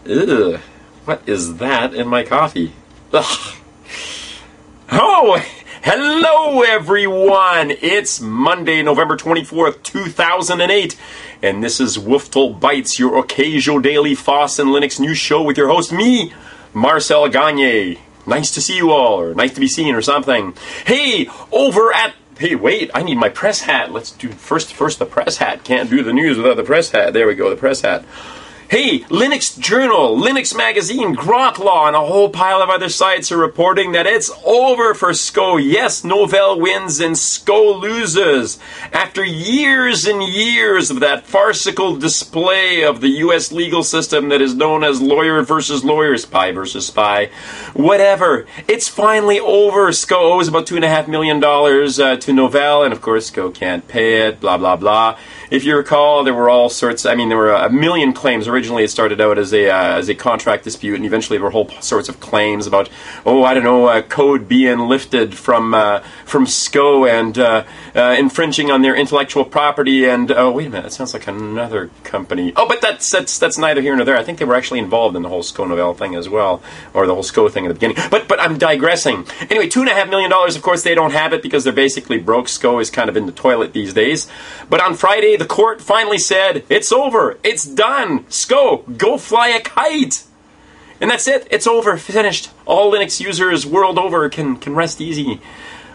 Ugh, what is that in my coffee? Ugh. Oh, hello everyone! It's Monday, November 24th, 2008, and this is WFTL Bytes, your occasiodaily FOSS and Linux news show with your host, me, Marcel Gagné. Nice to see you all, or nice to be seen, or something. Hey, Hey, wait, I need my press hat. Let's do first the press hat. Can't do the news without the press hat. There we go, the press hat. Hey, Linux Journal, Linux Magazine, Grok Law, and a whole pile of other sites are reporting that it's over for SCO. Yes, Novell wins and SCO loses. After years and years of that farcical display of the U.S. legal system that is known as lawyer versus lawyer, spy versus spy, whatever, it's finally over. SCO owes about $2.5 million to Novell, and of course SCO can't pay it, blah, blah, blah. If you recall, there were all sorts, there were a million claims. Originally, it started out as a contract dispute, and eventually there were whole sorts of claims about, code being lifted from SCO and infringing on their intellectual property. And wait a minute, that sounds like another company. Oh, but that's neither here nor there. I think they were actually involved in the whole SCO Novell thing as well, or the whole SCO thing at the beginning. But I'm digressing. Anyway, $2.5 million. Of course, they don't have it because they're basically broke. SCO is kind of in the toilet these days. But on Friday, the court finally said, it's over, it's done, SCO, go fly a kite. And that's it, it's over, finished. All Linux users world over can rest easy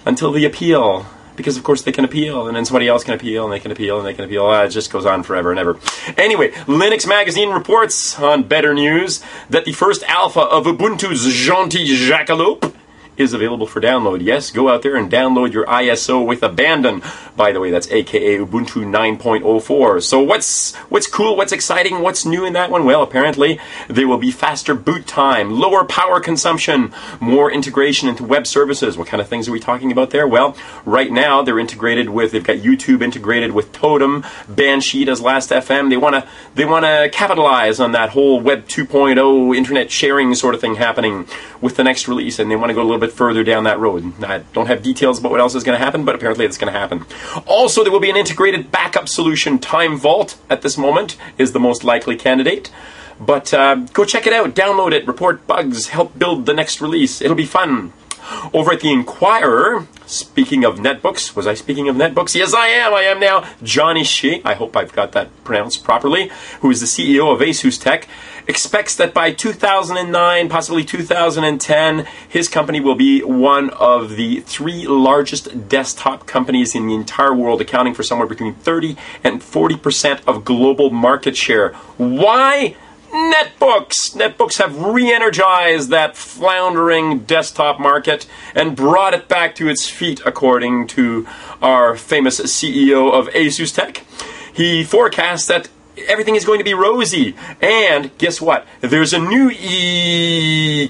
until the appeal. Because of course they can appeal, and then somebody else can appeal, and they can appeal, and they can appeal. It just goes on forever and ever. Anyway, Linux Magazine reports on better news that the first alpha of Ubuntu's Jaunty Jackalope is available for download. Yes, go out there and download your ISO with abandon. By the way, that's aka Ubuntu 9.04. So what's cool, what's exciting, what's new in that one? Well, apparently there will be faster boot time, lower power consumption, more integration into web services. What kind of things are we talking about there? Well, right now they're integrated with, they've got YouTube integrated with Totem, Bandsheet as Last.fm. They wanna capitalize on that whole Web 2.0 internet sharing sort of thing happening with the next release, and they want to go a little bit further down that road. I don't have details about what else is going to happen, but apparently it's going to happen. Also, there will be an integrated backup solution. Time Vault, at this moment, is the most likely candidate. But go check it out, download it, report bugs, help build the next release. It'll be fun. Over at the Inquirer, speaking of netbooks, was I speaking of netbooks? Yes, I am now. Jaunty, I hope I've got that pronounced properly, who is the CEO of ASUS Tech, expects that by 2009, possibly 2010, his company will be one of the 3 largest desktop companies in the entire world, accounting for somewhere between 30 and 40% of global market share. Why? Netbooks! Netbooks have re-energized that floundering desktop market and brought it back to its feet, according to our famous CEO of ASUS Tech. He forecasts that everything is going to be rosy. And guess what? There's a new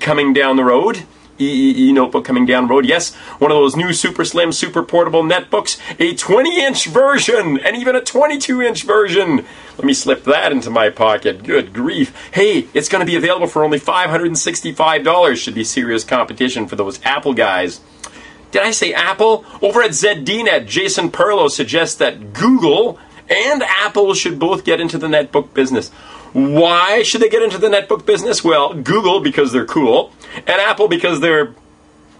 coming down the road. Notebook coming down the road. Yes, one of those new super slim, super portable netbooks. A 20-inch version and even a 22-inch version. Let me slip that into my pocket. Good grief. Hey, it's going to be available for only $565. Should be serious competition for those Apple guys. Did I say Apple? Over at ZDNet, Jason Perlow suggests that Google and Apple should both get into the netbook business. Why should they get into the netbook business? Well, Google because they're cool, and Apple because they're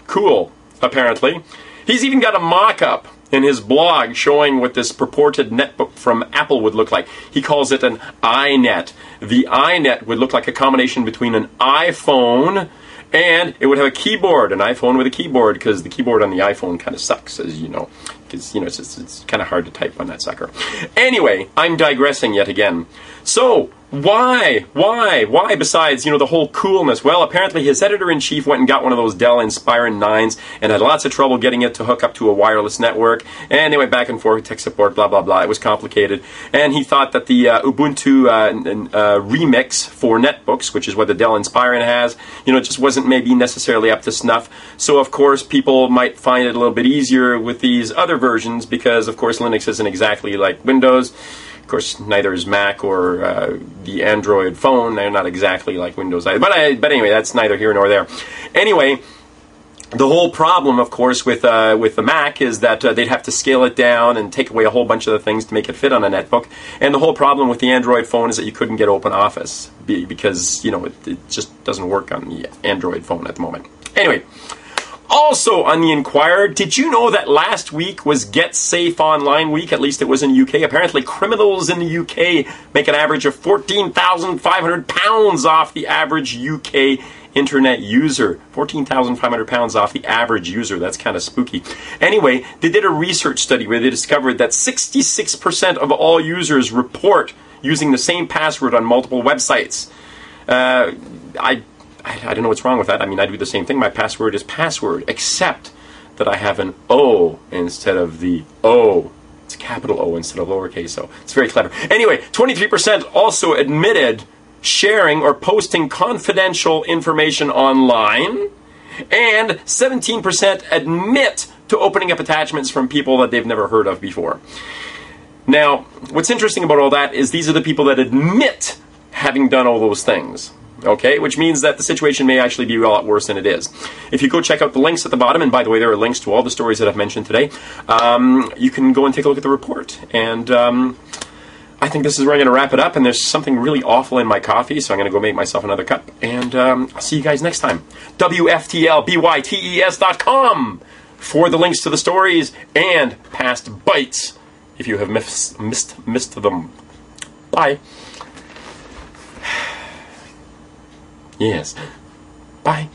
cool, apparently. He's even got a mock-up in his blog showing what this purported netbook from Apple would look like. He calls it an iNet. The iNet would look like a combination between an iPhone and it would have a keyboard, an iPhone with a keyboard, because the keyboard on the iPhone kind of sucks, as you know. Because, it's kind of hard to type on that sucker. Anyway, I'm digressing yet again. So, why, besides, the whole coolness? Well, apparently his editor-in-chief went and got one of those Dell Inspiron 9s and had lots of trouble getting it to hook up to a wireless network. And they went back and forth, tech support, blah, blah, blah. It was complicated. And he thought that the Ubuntu remix for netbooks, which is what the Dell Inspiron has, just wasn't maybe necessarily up to snuff. So, of course, people might find it a little bit easier with these other versions because, of course, Linux isn't exactly like Windows. Of course, neither is Mac or the Android phone. They're not exactly like Windows. But anyway, that's neither here nor there. Anyway, The whole problem, of course, with the Mac is that they'd have to scale it down and take away a whole bunch of the things to make it fit on a netbook. And the whole problem with the Android phone is that you couldn't get OpenOffice because, you know, it just doesn't work on the Android phone at the moment. Anyway, also on the Inquirer, did you know that last week was Get Safe Online Week? At least it was in the UK. Apparently criminals in the UK make an average of £14,500 off the average UK internet user. £14,500 off the average user. That's kind of spooky. Anyway, they did a research study where they discovered that 66% of all users report using the same password on multiple websites. I don't know what's wrong with that. I mean, I do the same thing. My password is password, except that I have an O instead of the O. It's a capital O instead of lowercase o. It's very clever. Anyway, 23% also admitted sharing or posting confidential information online, and 17% admit to opening up attachments from people that they've never heard of before. Now, what's interesting about all that is these are the people that admit having done all those things. Okay, which means that the situation may actually be a lot worse than it is. If you go check out the links at the bottom, and by the way, there are links to all the stories that I've mentioned today, you can go and take a look at the report. And I think this is where I'm going to wrap it up, and there's something really awful in my coffee, so I'm going to go make myself another cup, and I'll see you guys next time. WFTL Bytes.com for the links to the stories and past bytes if you have missed them. Bye. Yes. Bye.